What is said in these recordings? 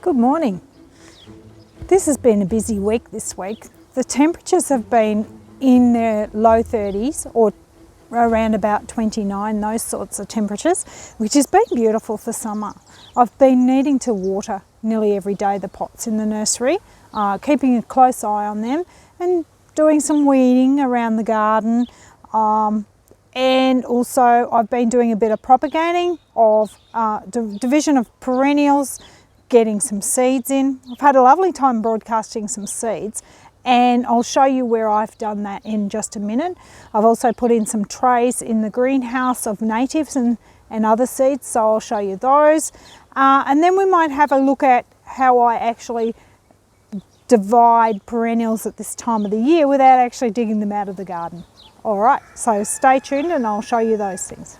Good morning. This has been a busy week this week. The temperatures have been in the low 30s or around about 29, those sorts of temperatures, which has been beautiful for summer. I've been needing to water nearly every day the pots in the nursery, keeping a close eye on them and doing some weeding around the garden. And also I've been doing a bit of propagating of division of perennials, getting some seeds in. I've had a lovely time broadcasting some seeds, and I'll show you where I've done that in just a minute. I've also put in some trays in the greenhouse of natives and other seeds, so I'll show you those. And then we might have a look at how I actually divide perennials at this time of the year without actually digging them out of the garden. All right, so stay tuned and I'll show you those things.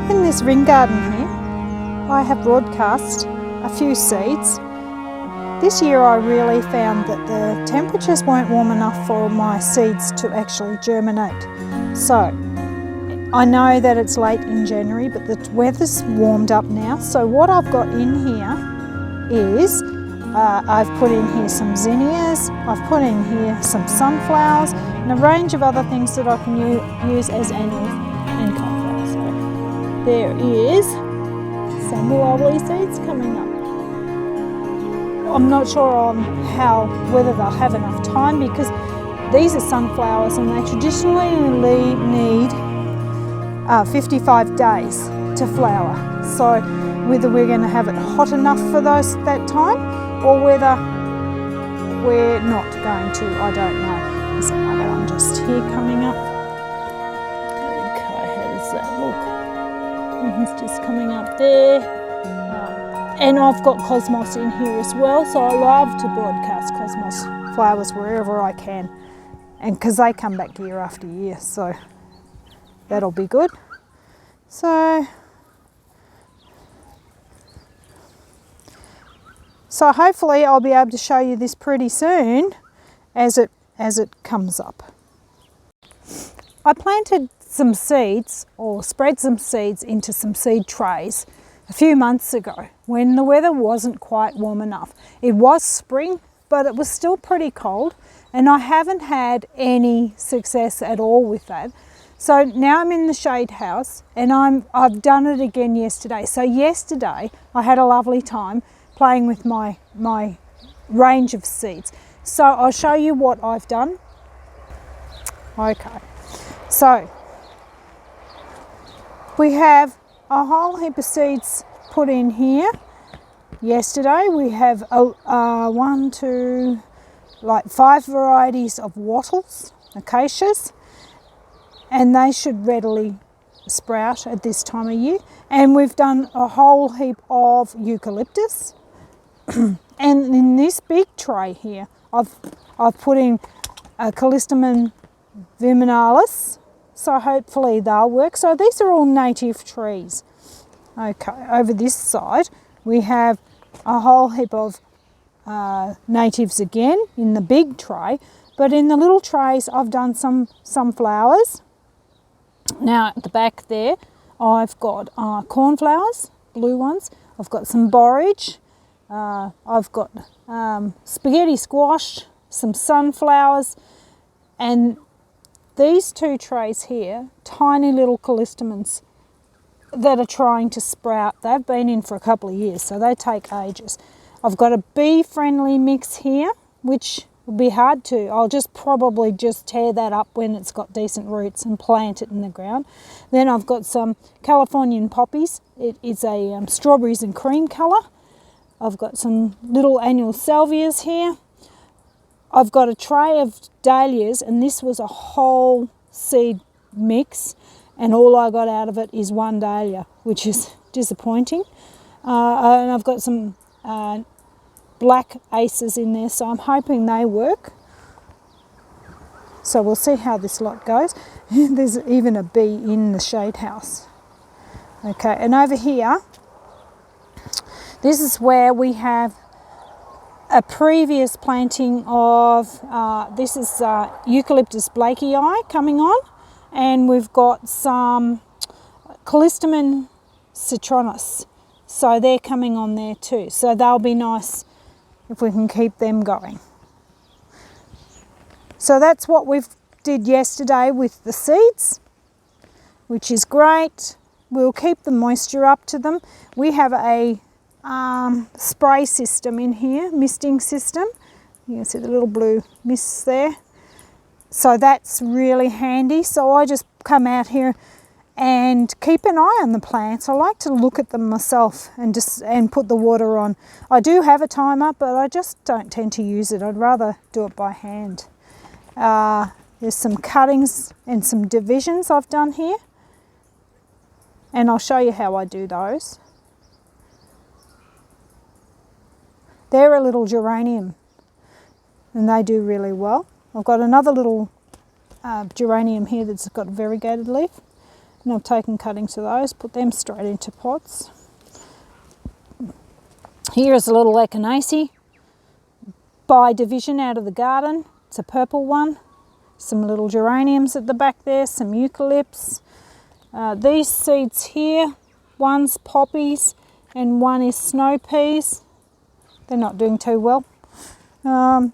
In this ring garden here, I have broadcast a few seeds. This year I really found that the temperatures weren't warm enough for my seeds to actually germinate. So I know that it's late in January, but the weather's warmed up now. So what I've got in here is, I've put in here some zinnias, I've put in here some sunflowers, and a range of other things that I can use as annuals and cauliflowers. There is some lovely seeds coming up. I'm not sure on whether they'll have enough time, because these are sunflowers and they traditionally need 55 days to flower. So whether we're going to have it hot enough for that time or whether we're not going to, I don't know. There's another one just here coming up. Okay, how does that look? He's just coming up there. And I've got cosmos in here as well, so I love to broadcast cosmos flowers wherever I can, and because they come back year after year, so that'll be good. So hopefully I'll be able to show you this pretty soon as it comes up. I planted some seeds, or spread some seeds into some seed trays a few months ago when the weather wasn't quite warm enough. It was spring, but it was still pretty cold, and I haven't had any success at all with that. So now I'm in the shade house, and I've done it again yesterday. So yesterday I had a lovely time playing with my range of seeds. So I'll show you what I've done. Okay, so we have a whole heap of seeds put in here. Yesterday we have 5 varieties of wattles, acacias, and they should readily sprout at this time of year. And we've done a whole heap of eucalyptus. And in this big tray here, I've put in callistemon viminalis, so hopefully they'll work. So these are all native trees. Okay, over this side we have a whole heap of natives again in the big tray, but in the little trays I've done some sunflowers. Now at the back there I've got cornflowers, blue ones. I've got some borage. I've got spaghetti squash, some sunflowers, and these two trays here, tiny little callistemons that are trying to sprout. They've been in for a couple of years, so they take ages. I've got a bee-friendly mix here, which will be hard to. I'll probably just tear that up when it's got decent roots and plant it in the ground. Then I've got some Californian poppies. It is a strawberries and cream colour. I've got some little annual salvias here. I've got a tray of dahlias, and this was a whole seed mix, and all I got out of it is one dahlia, which is disappointing. And I've got some black aces in there, so I'm hoping they work. So we'll see how this lot goes. There's even a bee in the shade house. Okay, and over here, this is where we have a previous planting of, this is Eucalyptus blakei coming on, and we've got some Callistemon citronus, so they're coming on there too. So they'll be nice if we can keep them going. So that's what we did yesterday with the seeds, which is great. We'll keep the moisture up to them. We have a spray system in here, misting system. You can see the little blue mists there. So that's really handy. So I just come out here and keep an eye on the plants. I like to look at them myself and put the water on. I do have a timer, but I just don't tend to use it. I'd rather do it by hand. There's some cuttings and some divisions I've done here, and I'll show you how I do those. They're a little geranium, and they do really well. I've got another little geranium here that's got a variegated leaf, and I've taken cuttings of those, put them straight into pots. Here is a little echinacea by division out of the garden. It's a purple one. Some little geraniums at the back there, some eucalypts. These seeds here, one's poppies and one is snow peas. They're not doing too well.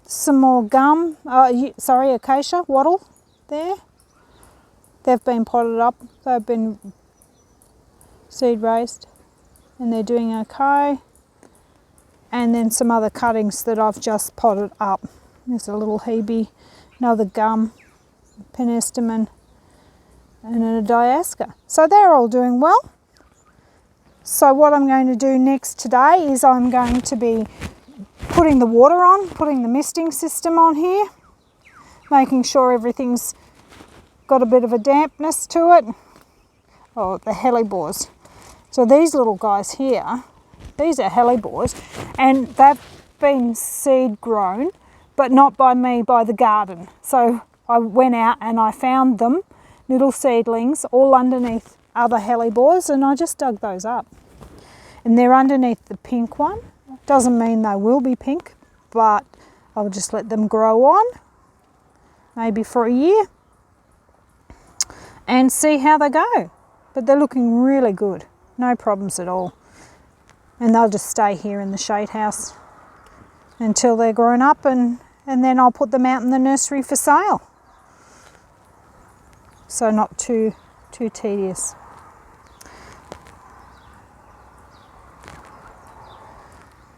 Some more gum, acacia wattle there. They've been potted up, they've been seed raised, and they're doing okay. And then some other cuttings that I've just potted up. There's a little hebe, another gum, penestemon, and a diaska. So they're all doing well. So what I'm going to do next today is I'm going to be putting the water on, putting the misting system on here, making sure everything's got a bit of a dampness to it. Oh, the hellebores. So these little guys here, these are hellebores, and they've been seed grown, but not by me, by the garden. So I went out and I found them, little seedlings, all underneath other hellebores, and I just dug those up. And they're underneath the pink one. Doesn't mean they will be pink, but I'll just let them grow on, maybe for a year, and see how they go. But they're looking really good, no problems at all. And they'll just stay here in the shade house until they're grown up, and then I'll put them out in the nursery for sale. So not too tedious.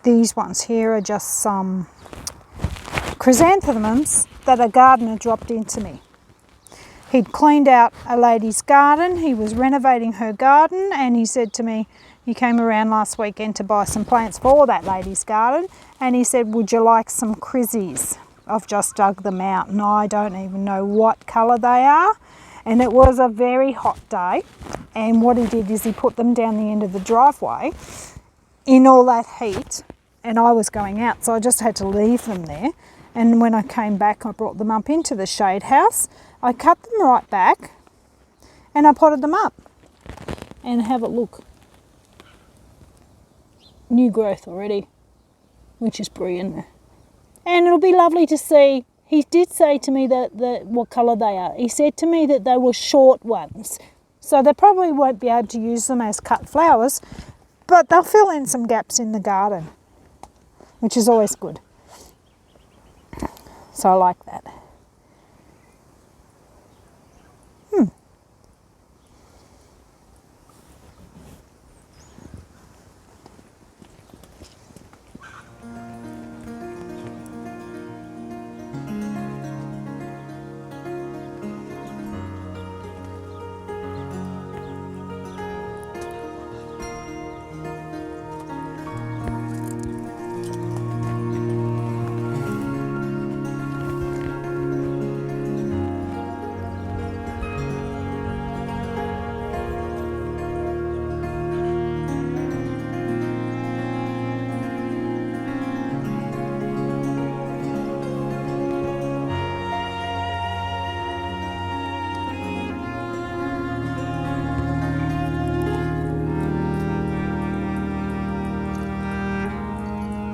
These ones here are just some chrysanthemums that a gardener dropped into me. He'd cleaned out a lady's garden, he was renovating her garden, and he said to me, he came around last weekend to buy some plants for that lady's garden, and he said, would you like some chrysies? I've just dug them out, and I don't even know what colour they are. And it was a very hot day, and what he did is he put them down the end of the driveway in all that heat, and I was going out, so I just had to leave them there. And when I came back, I brought them up into the shade house. I cut them right back and I potted them up. And have a look. New growth already, which is brilliant. And it'll be lovely to see. He did say to me that what colour they are. He said to me that they were short ones. So they probably won't be able to use them as cut flowers, but they'll fill in some gaps in the garden, which is always good. So I like that.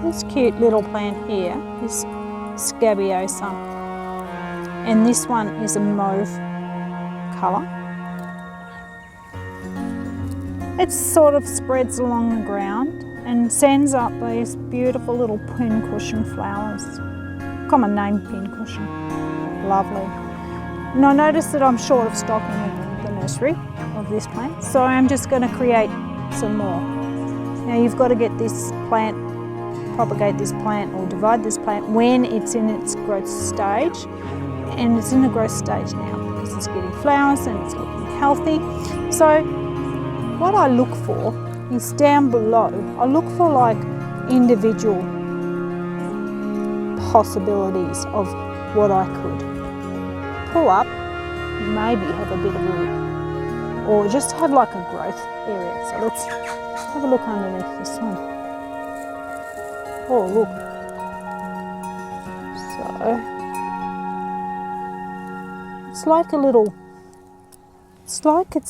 This cute little plant here is Scabiosa, and this one is a mauve colour. It sort of spreads along the ground and sends up these beautiful little pincushion flowers. Common name pincushion. Lovely. And I noticed that I'm short of stock in the nursery of this plant, so I'm just going to create some more. Now you've got to get this plant, propagate this plant or divide this plant when it's in its growth stage, and it's in the growth stage now because it's getting flowers and it's looking healthy. So what I look for is down below, I look for like individual possibilities of what I could pull up, maybe have a bit of a, or just have like a growth area. So let's have a look underneath this one. Oh look. So it's like a little, it's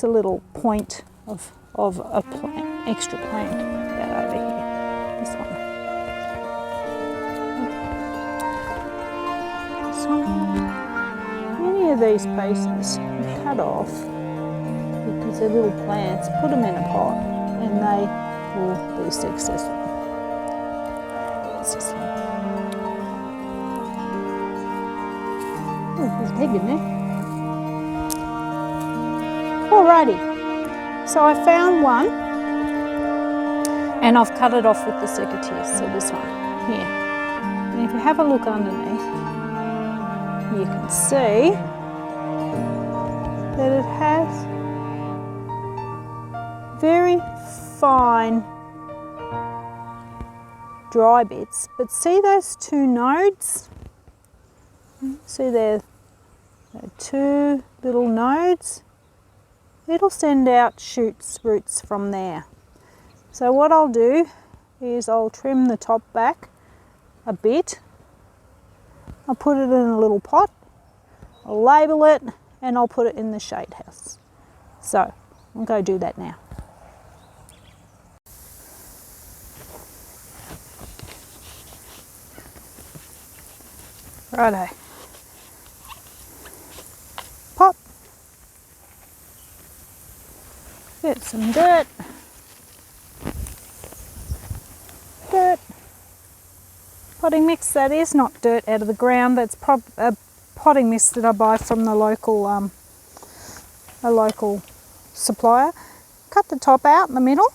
a little point of a plant, extra plant about over here. This one. So any of these pieces you cut off because they're little plants, put them in a pot and they will be successful. Where's this one? Oh, there's a pig in there. Alrighty. So I found one and I've cut it off with the secateurs, so this one here. And if you have a look underneath, you can see that it has very fine dry bits, but see those two nodes? See there are two little nodes? It'll send out shoots, roots from there. So what I'll do is I'll trim the top back a bit. I'll put it in a little pot, I'll label it, and I'll put it in the shade house. So I'll go do that now. Righto. Pot. Get some dirt. Potting mix, that is, not dirt out of the ground. That's a potting mix that I buy from the local, a local supplier. Cut the top out in the middle.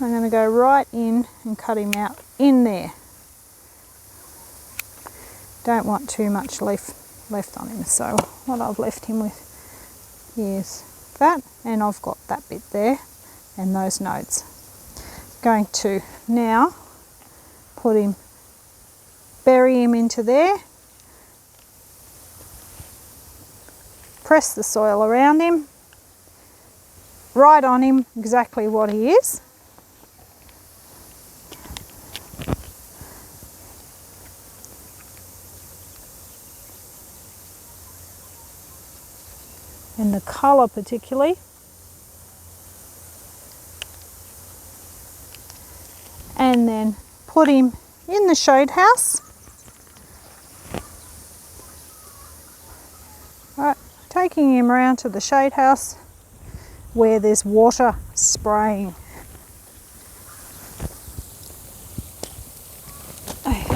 I'm going to go right in and cut him out in there. Don't want too much leaf left on him, so what I've left him with is that, and I've got that bit there and those nodes. Going to now put him, bury him into there, press the soil around him, write on him exactly what he is. And the colour particularly. And then put him in the shade house. Right, taking him around to the shade house where there's water spraying. Okay,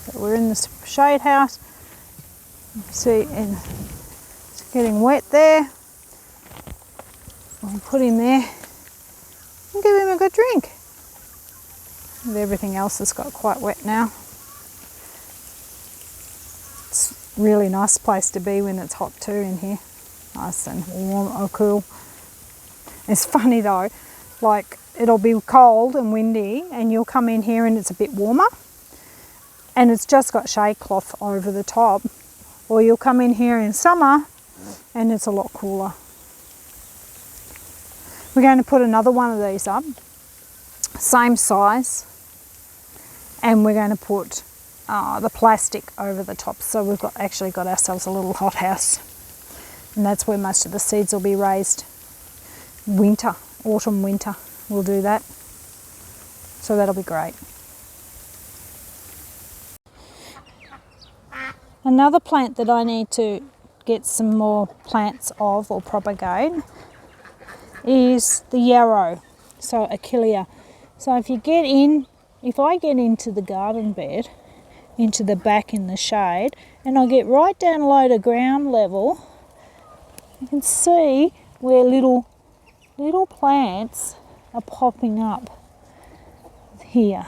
so we're in the shade house. See, and it's getting wet there. I'll put him there and give him a good drink. And everything else has got quite wet now. It's a really nice place to be when it's hot too in here. Nice and warm or cool. It's funny though, like it'll be cold and windy and you'll come in here and it's a bit warmer and it's just got shade cloth over the top. Or you'll come in here in summer and it's a lot cooler. We're going to put another one of these up, same size, and we're going to put the plastic over the top. So we've actually got ourselves a little hothouse, and that's where most of the seeds will be raised. Winter, autumn, winter, we'll do that. So that'll be great. Another plant that I need to get some more plants of or propagate is the yarrow, so Achillea. So if I get into the garden bed, into the back in the shade, and I get right down low to ground level, you can see where little plants are popping up here.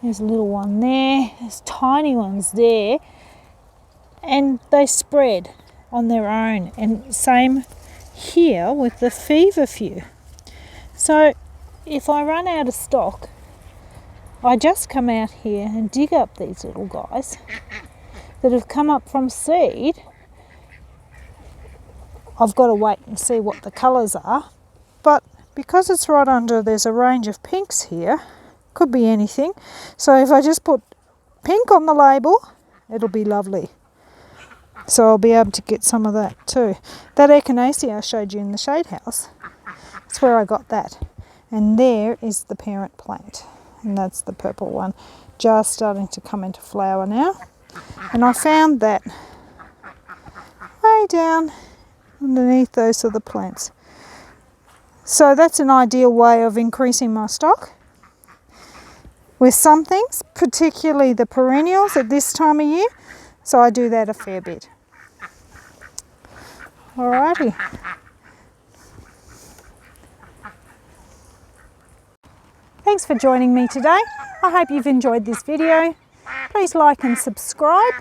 There's a little one there, there's tiny ones there, and they spread on their own. And same here with the feverfew. So if I run out of stock, I just come out here and dig up these little guys that have come up from seed. I've got to wait and see what the colours are, but because it's right under, there's a range of pinks here, could be anything. So if I just put pink on the label, it'll be lovely. So I'll be able to get some of that too. That echinacea I showed you in the shade house, that's where I got that. And there is the parent plant, and that's the purple one, just starting to come into flower now. And I found that way down underneath those other plants. So that's an ideal way of increasing my stock with some things, particularly the perennials at this time of year. So I do that a fair bit. Alrighty. Thanks for joining me today. I hope you've enjoyed this video. Please like and subscribe,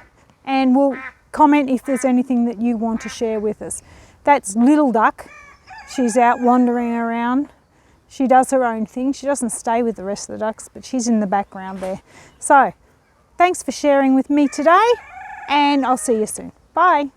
and we'll comment if there's anything that you want to share with us. That's Little Duck. She's out wandering around. She does her own thing. She doesn't stay with the rest of the ducks, but she's in the background there. So, thanks for sharing with me today, and I'll see you soon. Bye.